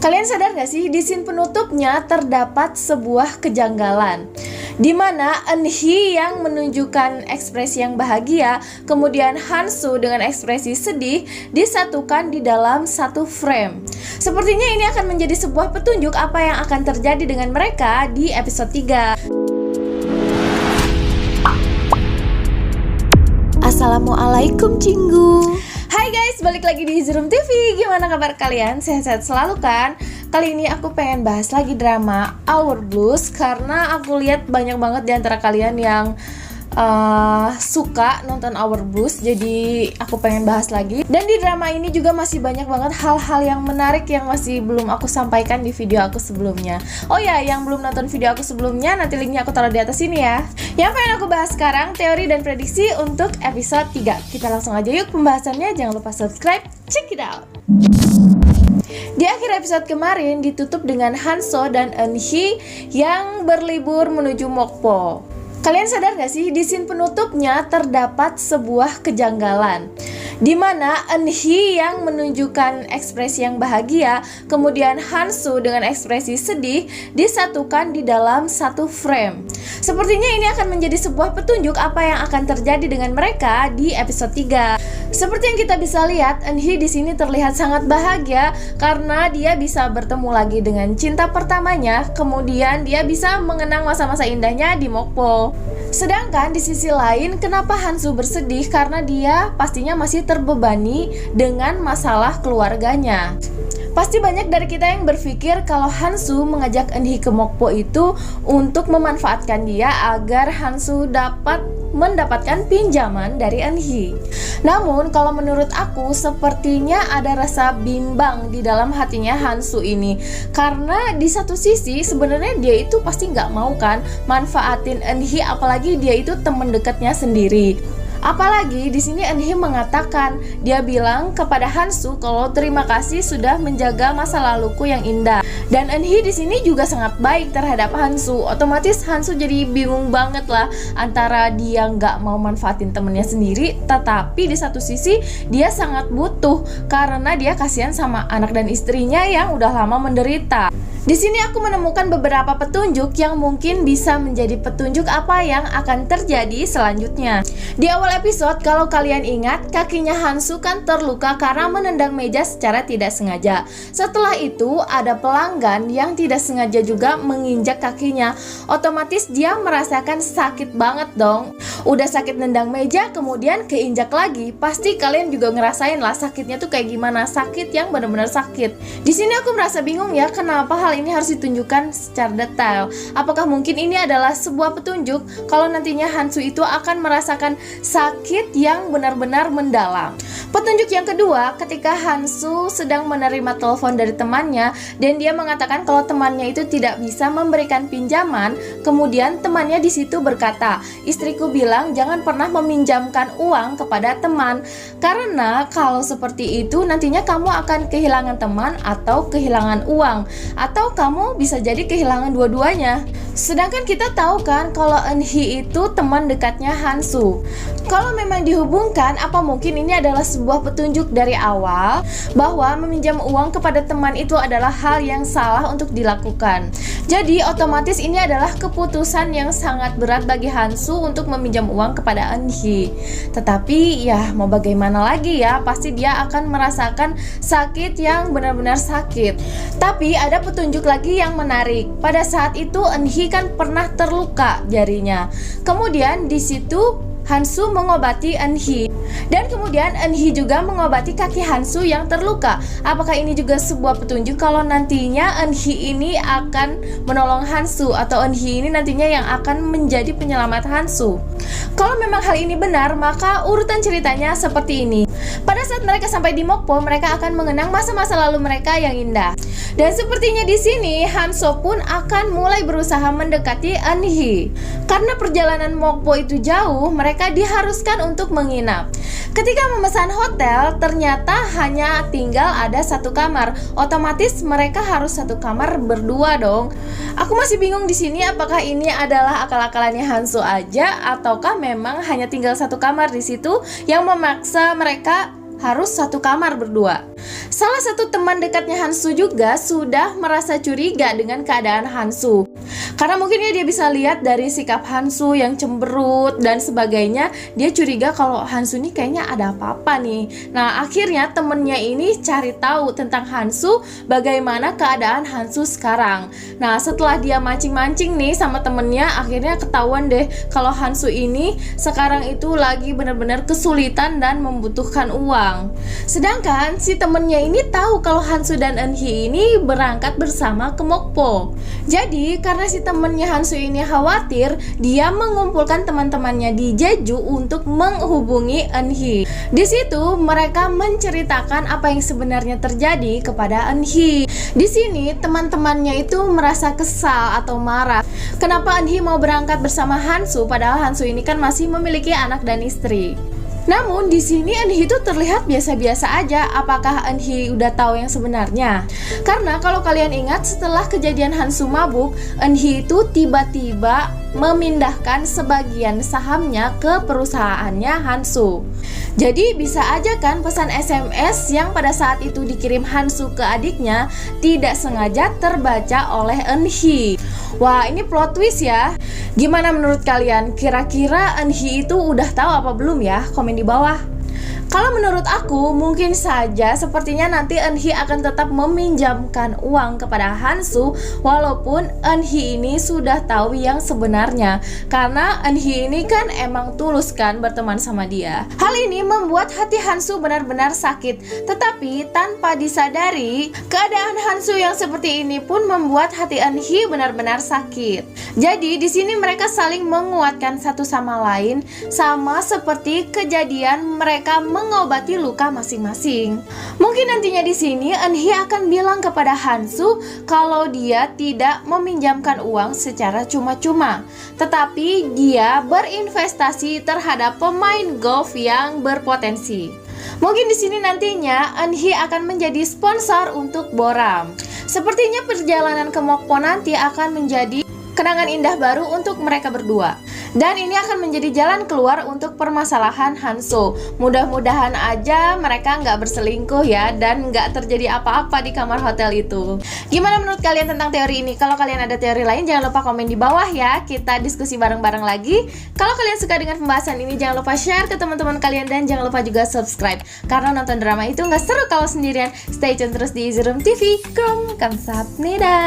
Kalian sadar gak sih, di scene penutupnya terdapat sebuah kejanggalan di mana Eunhee yang menunjukkan ekspresi yang bahagia, kemudian Hansu dengan ekspresi sedih disatukan di dalam satu frame. Sepertinya ini akan menjadi sebuah petunjuk apa yang akan terjadi dengan mereka di episode 3. Assalamualaikum Cinggu. Hai guys, balik lagi di Easy Room TV. Gimana kabar kalian? Sehat-sehat selalu kan? Kali ini aku pengen bahas lagi drama Our Blues karena aku lihat banyak banget di antara kalian yang suka nonton Our Blues, jadi aku pengen bahas lagi. Dan di drama ini juga masih banyak banget hal-hal yang menarik yang masih belum aku sampaikan di video aku sebelumnya. Oh ya, yang belum nonton video aku sebelumnya, nanti linknya aku taruh di atas sini ya. Yang pengen aku bahas sekarang, teori dan prediksi untuk episode 3. Kita langsung aja yuk pembahasannya, jangan lupa subscribe, check it out. Di akhir episode kemarin ditutup dengan Hanso dan Eunhee yang berlibur menuju Mokpo. Kalian sadar gak sih, di scene penutupnya terdapat sebuah kejanggalan di mana Eunhee yang menunjukkan ekspresi yang bahagia, kemudian Hansu dengan ekspresi sedih disatukan di dalam satu frame. Sepertinya ini akan menjadi sebuah petunjuk apa yang akan terjadi dengan mereka di episode 3. Seperti yang kita bisa lihat, Eunhee di sini terlihat sangat bahagia karena dia bisa bertemu lagi dengan cinta pertamanya, kemudian dia bisa mengenang masa-masa indahnya di Mokpo. Sedangkan di sisi lain, kenapa Hansu bersedih? Karena dia pastinya masih terbebani dengan masalah keluarganya. Pasti banyak dari kita yang berpikir kalau Hansu mengajak Eunhee ke Mokpo itu untuk memanfaatkan dia agar Hansu dapat mendapatkan pinjaman dari Eunhee. Namun kalau menurut aku, sepertinya ada rasa bimbang di dalam hatinya Hansu ini. Karena di satu sisi sebenarnya dia itu pasti nggak mau kan manfaatin Eunhee, apalagi dia itu teman dekatnya sendiri. Apalagi di sini Eunhee mengatakan, dia bilang kepada Hansu kalau terima kasih sudah menjaga masa laluku yang indah. Dan Eunhee di sini juga sangat baik terhadap Hansu. Otomatis Hansu jadi bingung banget lah antara dia nggak mau manfaatin temennya sendiri, tetapi di satu sisi dia sangat butuh karena dia kasihan sama anak dan istrinya yang udah lama menderita. Di sini aku menemukan beberapa petunjuk yang mungkin bisa menjadi petunjuk apa yang akan terjadi selanjutnya. Di awal episode, kalau kalian ingat, kakinya Hansu kan terluka karena menendang meja secara tidak sengaja. Setelah itu, ada pelanggan yang tidak sengaja juga menginjak kakinya. Otomatis dia merasakan sakit banget dong. Udah sakit nendang meja, kemudian keinjak lagi. Pasti kalian juga ngerasain lah sakitnya tuh kayak gimana, sakit yang benar-benar sakit. Di sini aku merasa bingung ya, kenapa hal ini harus ditunjukkan secara detail. Apakah mungkin ini adalah sebuah petunjuk kalau nantinya Hansu itu akan merasakan sakit yang benar-benar mendalam. Petunjuk yang kedua, ketika Hansu sedang menerima telepon dari temannya dan dia mengatakan kalau temannya itu tidak bisa memberikan pinjaman, kemudian temannya di situ berkata, "Istriku bilang jangan pernah meminjamkan uang kepada teman karena kalau seperti itu nantinya kamu akan kehilangan teman atau kehilangan uang, atau kamu bisa jadi kehilangan dua-duanya." Sedangkan kita tahu kan kalau Eunhee itu teman dekatnya Hansu. Kalau memang dihubungkan, apa mungkin ini adalah sebuah petunjuk dari awal bahwa meminjam uang kepada teman itu adalah hal yang salah untuk dilakukan. Jadi otomatis ini adalah keputusan yang sangat berat bagi Hansu untuk meminjam uang kepada Eunhee. Tetapi ya mau bagaimana lagi ya, pasti dia akan merasakan sakit yang benar-benar sakit. Tapi ada petunjuk lagi yang menarik. Pada saat itu Eunhee kan pernah terluka jarinya. Kemudian di situ Hansu mengobati Eunhee dan kemudian Eunhee juga mengobati kaki Hansu yang terluka. Apakah ini juga sebuah petunjuk kalau nantinya Eunhee ini akan menolong Hansu atau Eunhee ini nantinya yang akan menjadi penyelamat Hansu? Kalau memang hal ini benar, maka urutan ceritanya seperti ini. Pada saat mereka sampai di Mokpo, mereka akan mengenang masa-masa lalu mereka yang indah. Dan sepertinya di sini Hanso pun akan mulai berusaha mendekati Eunhee. Karena perjalanan Mokpo itu jauh, mereka diharuskan untuk menginap. Ketika memesan hotel, ternyata hanya tinggal ada satu kamar. Otomatis mereka harus satu kamar berdua dong. Aku masih bingung di sini apakah ini adalah akal-akalannya Hanso aja ataukah memang hanya tinggal satu kamar di situ yang memaksa mereka harus satu kamar berdua. Salah satu teman dekatnya Hansu juga sudah merasa curiga dengan keadaan Hansu. Karena mungkin ya dia bisa lihat dari sikap Hansu yang cemberut dan sebagainya, dia curiga kalau Hansu ini kayaknya ada apa-apa nih. Nah, akhirnya temennya ini cari tahu tentang Hansu, bagaimana keadaan Hansu sekarang. Nah, setelah dia mancing-mancing nih sama temennya, akhirnya ketahuan deh kalau Hansu ini sekarang itu lagi benar-benar kesulitan dan membutuhkan uang. Sedangkan si temennya ini tahu kalau Hansu dan Eunhee ini berangkat bersama ke Mokpo. Jadi karena si temennya Hansu ini khawatir, dia mengumpulkan teman-temannya di Jeju untuk menghubungi Eunhee. Di situ mereka menceritakan apa yang sebenarnya terjadi kepada Eunhee. Di sini teman-temannya itu merasa kesal atau marah. Kenapa Eunhee mau berangkat bersama Hansu padahal Hansu ini kan masih memiliki anak dan istri. Namun di sini Eunhee itu terlihat biasa-biasa aja. Apakah Eunhee udah tahu yang sebenarnya? Karena kalau kalian ingat, setelah kejadian Hansu mabuk, Eunhee itu tiba-tiba memindahkan sebagian sahamnya ke perusahaannya Hansu. Jadi bisa aja kan pesan SMS yang pada saat itu dikirim Hansu ke adiknya tidak sengaja terbaca oleh Eunhee. Wah, ini plot twist ya. Gimana menurut kalian? Kira-kira Eunhee itu udah tahu apa belum ya? Komen di bawah. Kalau menurut aku, mungkin saja sepertinya nanti Eunhee akan tetap meminjamkan uang kepada Hansu walaupun Eunhee ini sudah tahu yang sebenarnya. Karena Eunhee ini kan emang tulus kan berteman sama dia. Hal ini membuat hati Hansu benar-benar sakit. Tetapi tanpa disadari, keadaan Hansu yang seperti ini pun membuat hati Eunhee benar-benar sakit. Jadi di sini mereka saling menguatkan satu sama lain, sama seperti kejadian mereka mengobati luka masing-masing. Mungkin nantinya di sini Eunhee akan bilang kepada Hansu kalau dia tidak meminjamkan uang secara cuma-cuma, tetapi dia berinvestasi terhadap pemain golf yang berpotensi. Mungkin di sini nantinya Eunhee akan menjadi sponsor untuk Boram. Sepertinya perjalanan ke Mokpo nanti akan menjadi kenangan indah baru untuk mereka berdua. Dan ini akan menjadi jalan keluar untuk permasalahan Hansu. Mudah-mudahan aja mereka nggak berselingkuh ya, dan nggak terjadi apa-apa di kamar hotel itu. Gimana menurut kalian tentang teori ini? Kalau kalian ada teori lain, jangan lupa komen di bawah ya. Kita diskusi bareng-bareng lagi. Kalau kalian suka dengan pembahasan ini, jangan lupa share ke teman-teman kalian. Dan jangan lupa juga subscribe, karena nonton drama itu nggak seru kalau sendirian. Stay tune terus di Easy Room TV. Kamsahamnida.